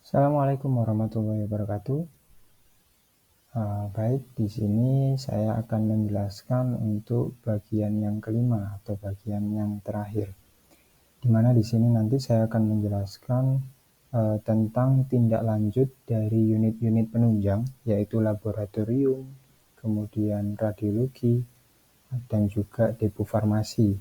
Assalamualaikum warahmatullahi wabarakatuh. Baik, di sini saya akan menjelaskan untuk bagian yang kelima atau bagian yang terakhir. Di mana di sini nanti saya akan menjelaskan tentang tindak lanjut dari unit-unit penunjang, yaitu laboratorium, kemudian radiologi, dan juga depo farmasi.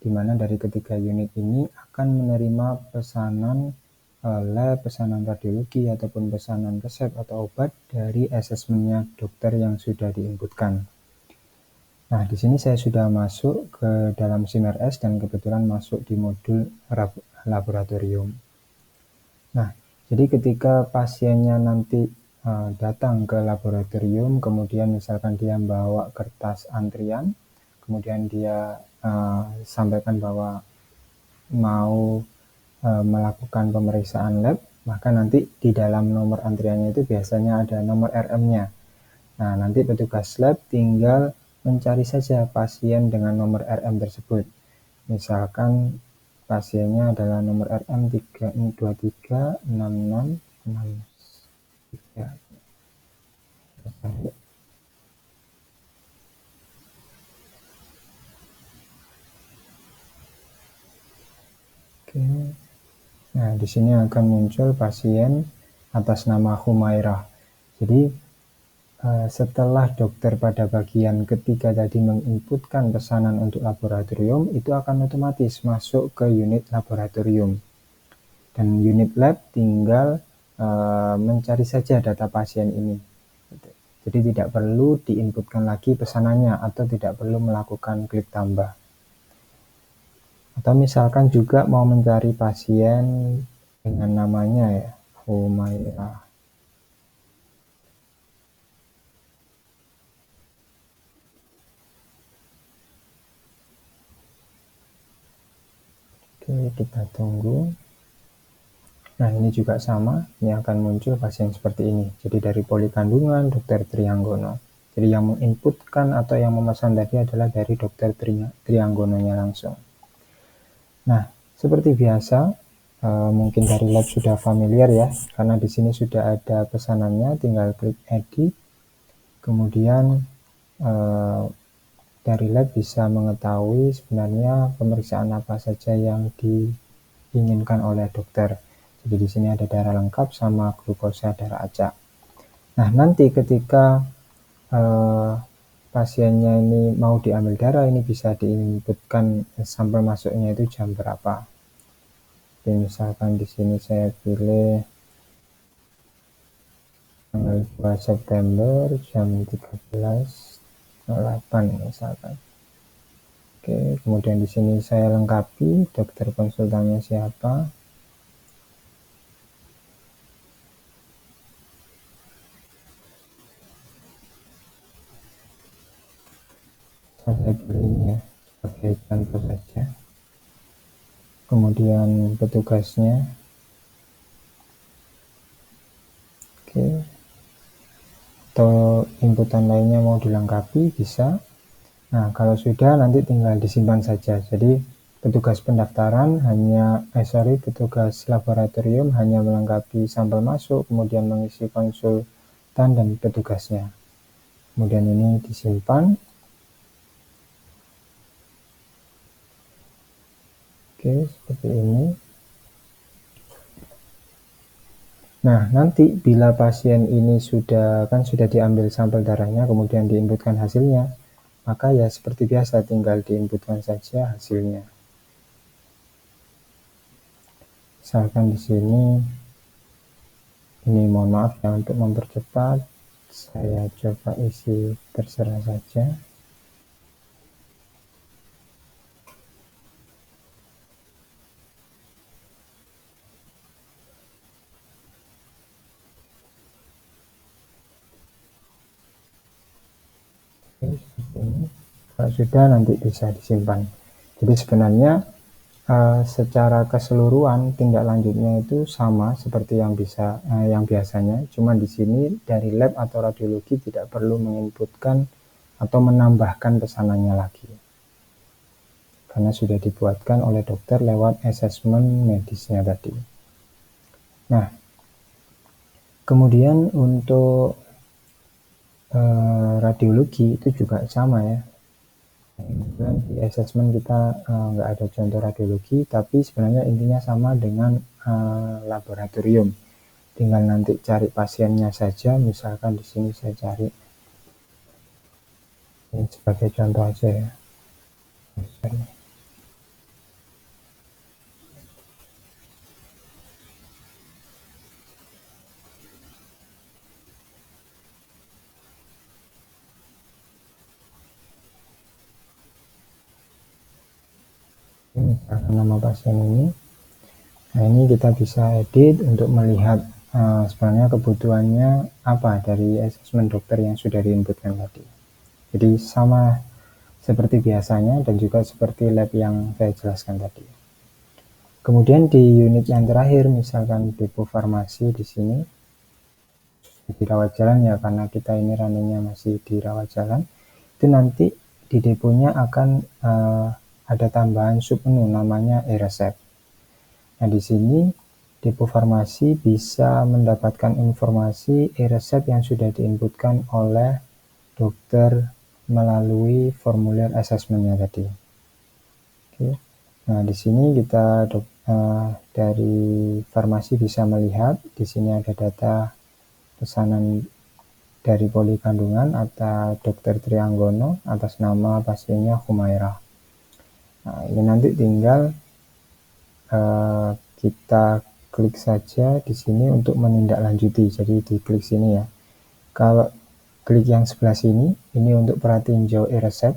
Di mana dari ketiga unit ini akan menerima pesanan lab, pesanan radiologi, ataupun pesanan resep atau obat dari asesmennya dokter yang sudah diinputkan. Nah, di sini saya sudah masuk ke dalam SIMRS dan kebetulan masuk di modul laboratorium. Nah, jadi ketika pasiennya nanti datang ke laboratorium, kemudian misalkan dia membawa kertas antrian, kemudian dia sampaikan bahwa mau melakukan pemeriksaan lab, maka nanti di dalam nomor antriannya itu biasanya ada nomor RM-nya. Nah, nanti petugas lab tinggal mencari saja pasien dengan nomor RM tersebut. Misalkan pasiennya adalah nomor RM 3236663. Oke. Nah, di sini akan muncul pasien atas nama Humairah. Jadi setelah dokter pada bagian ketiga tadi menginputkan pesanan untuk laboratorium, itu akan otomatis masuk ke unit laboratorium. Dan unit lab tinggal mencari saja data pasien ini. Jadi tidak perlu diinputkan lagi pesanannya atau tidak perlu melakukan klik tambah. Atau misalkan juga mau mencari pasien dengan namanya ya, Humairah. Oke, kita tunggu. Nah, ini juga sama, ini akan muncul pasien seperti ini. Jadi dari poli kandungan, Dr. Trianggono. Jadi yang menginputkan atau yang memesan tadi adalah dari Dr. Trianggononya langsung. Nah, seperti biasa, mungkin dari lab sudah familiar ya, karena di sini sudah ada pesanannya, tinggal klik edit. Kemudian dari lab bisa mengetahui sebenarnya pemeriksaan apa saja yang diinginkan oleh dokter. Jadi di sini ada darah lengkap sama glukosa darah acak. Nah, nanti ketika pasiennya ini mau diambil darah, ini bisa diinputkan sampai masuknya itu jam berapa. Jadi misalkan di sini saya pilih tanggal 2 September jam 13.08 misalkan. Oke, kemudian di sini saya lengkapi dokter konsultannya siapa. Saya pilih ya sebagai contoh saja. Kemudian petugasnya. Oke. Atau inputan lainnya mau dilengkapi bisa. Nah, kalau sudah nanti tinggal disimpan saja. Jadi petugas pendaftaran petugas laboratorium hanya melengkapi sampel masuk, kemudian mengisi konsultan dan petugasnya. Kemudian ini disimpan. Oke, seperti ini. Nah, nanti bila pasien ini sudah diambil sampel darahnya, kemudian diinputkan hasilnya, maka ya seperti biasa tinggal diinputkan saja hasilnya. Misalkan di sini, ini mohon maaf ya untuk mempercepat, saya coba isi terserah saja. Oke, seperti ini. Kalau sudah nanti bisa disimpan. Jadi sebenarnya secara keseluruhan tindak lanjutnya itu sama seperti yang biasanya, cuma di sini dari lab atau radiologi tidak perlu menginputkan atau menambahkan pesanannya lagi, karena sudah dibuatkan oleh dokter lewat asesmen medisnya tadi. Nah, Kemudian untuk radiologi itu juga sama ya. Di assessment kita nggak ada contoh radiologi, tapi sebenarnya intinya sama dengan laboratorium. Tinggal nanti cari pasiennya saja, misalkan di sini saya cari ini sebagai contoh aja ya. Ini misalkan nama pasien ini. Nah, ini kita bisa edit untuk melihat sebenarnya kebutuhannya apa dari asesmen dokter yang sudah diinputkan tadi. Jadi sama seperti biasanya dan juga seperti lab yang saya jelaskan tadi. Kemudian di unit yang terakhir, misalkan depo farmasi di sini, di rawat jalan ya, karena kita ini runningnya masih di rawat jalan, itu nanti di deponya akan ada tambahan submenu namanya e-resep. Nah, di sini depo farmasi bisa mendapatkan informasi e-resep yang sudah diinputkan oleh dokter melalui formulir asesmennya tadi. Oke. Nah, di sini kita dari farmasi bisa melihat di sini ada data pesanan dari poli kandungan atau dokter Trianggono atas nama pasiennya Humairah. Nah, ini nanti tinggal kita klik saja di sini untuk menindaklanjuti. Jadi diklik sini ya. Kalau klik yang sebelah sini, ini untuk pratinjau e-resep.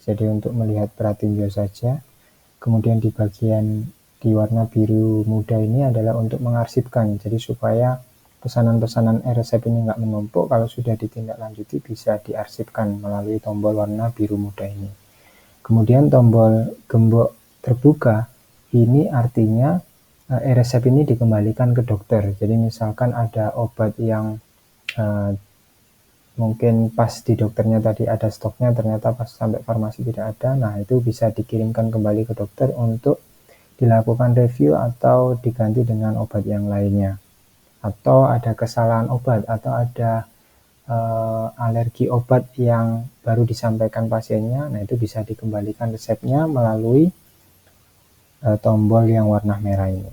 Jadi untuk melihat pratinjau saja. Kemudian di bagian di warna biru muda ini adalah untuk mengarsipkan. Jadi supaya pesanan-pesanan e-resep ini nggak menumpuk, kalau sudah ditindaklanjuti bisa diarsipkan melalui tombol warna biru muda ini. Kemudian tombol gembok terbuka ini artinya e-resep ini dikembalikan ke dokter. Jadi misalkan ada obat yang mungkin pas di dokternya tadi ada stoknya, ternyata pas sampai farmasi tidak ada, nah itu bisa dikirimkan kembali ke dokter untuk dilakukan review atau diganti dengan obat yang lainnya. Atau ada kesalahan obat atau ada alergi obat yang baru disampaikan pasiennya, nah itu bisa dikembalikan resepnya melalui tombol yang warna merah ini.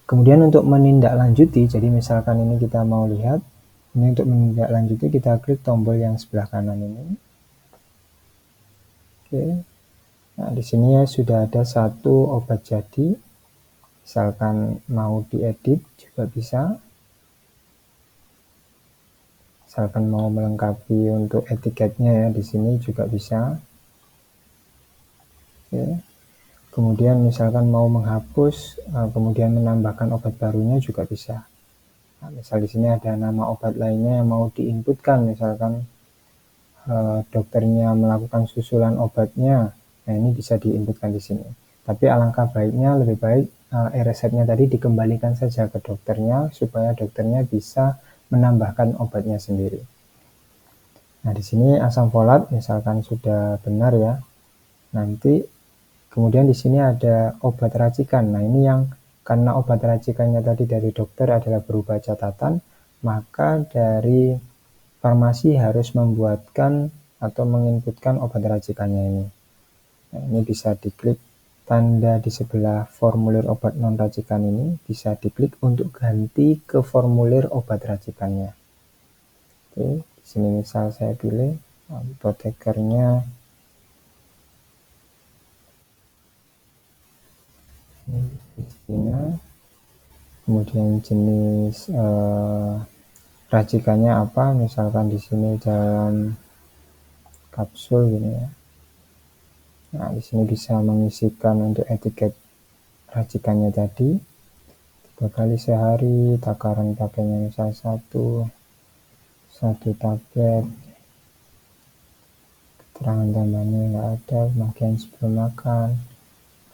Kemudian untuk menindaklanjuti, jadi misalkan ini kita mau lihat, ini untuk menindaklanjuti kita klik tombol yang sebelah kanan ini. Oke. Nah, di sini ya sudah ada satu obat jadi. Misalkan mau diedit juga bisa. Misalkan mau melengkapi untuk etiketnya ya, di sini juga bisa. Oke. Kemudian misalkan mau menghapus, kemudian menambahkan obat barunya juga bisa. Nah, misal di sini ada nama obat lainnya yang mau diinputkan, misalkan dokternya melakukan susulan obatnya, nah ini bisa diinputkan di sini. Tapi alangkah baiknya lebih baik e-resepnya tadi dikembalikan saja ke dokternya supaya dokternya bisa menambahkan obatnya sendiri. Nah, di sini asam folat misalkan sudah benar ya. Nanti kemudian di sini ada obat racikan. Nah, ini yang karena obat racikannya tadi dari dokter adalah berupa catatan, maka dari farmasi harus membuatkan atau menginputkan obat racikannya ini. Nah, ini bisa diklik tanda di sebelah formulir obat non racikan ini, bisa diklik untuk ganti ke formulir obat racikannya. Oke, di sini misal saya pilih apotekernya Cina, kemudian jenis racikannya apa, misalkan di sini dalam kapsul gini ya. Nah, di sini bisa mengisikan untuk etiket racikannya tadi 3 kali sehari, takaran pakainya misal satu tablet, keterangan tambahnya nggak ada, pemakaian sebelum makan,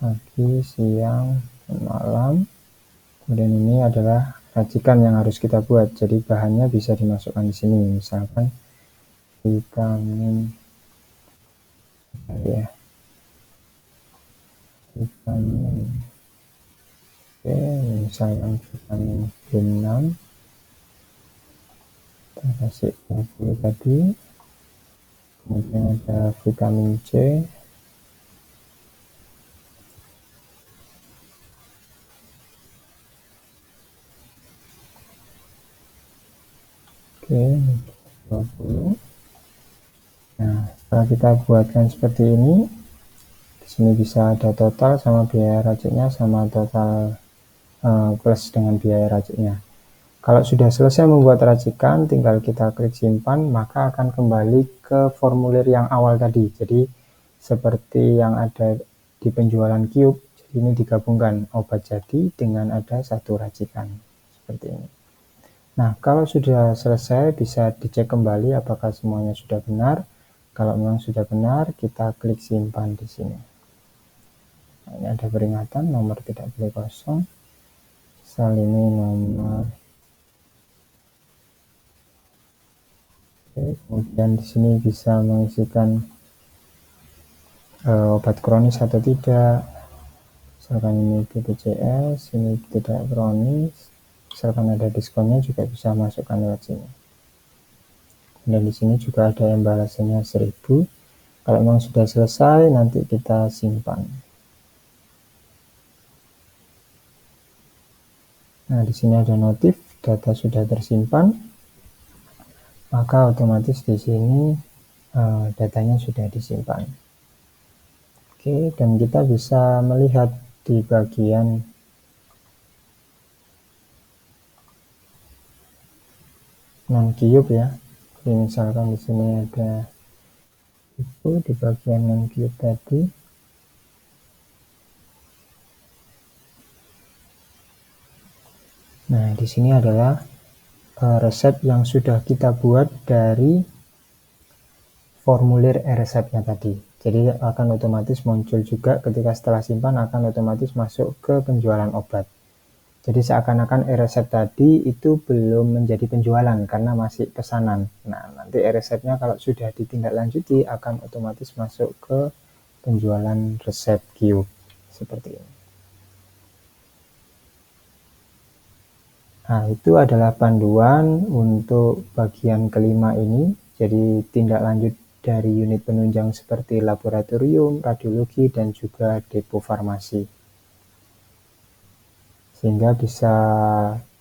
pagi, siang, malam. Kemudian ini adalah racikan yang harus kita buat, jadi bahannya bisa dimasukkan di sini, misalkan vitamin ya, vitamin Oke, misalkan vitamin B6 kita kasih 20 tadi. Kemudian ada vitamin C, oke, 20. Nah, setelah kita buatkan seperti ini, di sini bisa ada total sama biaya raciknya sama total plus dengan biaya raciknya. Kalau sudah selesai membuat racikan, tinggal kita klik simpan, maka akan kembali ke formulir yang awal tadi. Jadi seperti yang ada di penjualan Cube, jadi ini digabungkan obat jadi dengan ada satu racikan seperti ini. Nah, kalau sudah selesai bisa dicek kembali apakah semuanya sudah benar. Kalau memang sudah benar, kita klik simpan di sini. Nah, ini ada peringatan nomor tidak boleh kosong. Misal ini nomor. Oke, kemudian di sini bisa mengisikan obat kronis atau tidak. Misalkan ini BPJS, ini tidak kronis. Misalkan ada diskonnya juga bisa masukkan lewat sini. Dan di sini juga ada yang balasannya 1000. Kalau memang sudah selesai, nanti kita simpan. Nah, di sini ada notif, data sudah tersimpan. Maka otomatis di sini datanya sudah disimpan. Oke, dan kita bisa melihat di bagian non-Cube ya. Jadi misalkan di sini ada itu di bagian non-Cube tadi. Nah, di sini adalah resep yang sudah kita buat dari formulir e-resepnya tadi. Jadi akan otomatis muncul juga ketika setelah simpan akan otomatis masuk ke penjualan obat. Jadi seakan-akan e-resep tadi itu belum menjadi penjualan karena masih pesanan. Nah, nanti e-resepnya kalau sudah ditindaklanjuti akan otomatis masuk ke penjualan resep Cube seperti ini. Nah, itu adalah panduan untuk bagian kelima ini. Jadi tindak lanjut dari unit penunjang seperti laboratorium, radiologi, dan juga depo farmasi. Sehingga bisa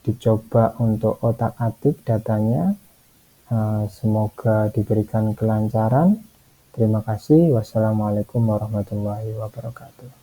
dicoba untuk otak-atik datanya. Semoga diberikan kelancaran. Terima kasih. Wassalamualaikum warahmatullahi wabarakatuh.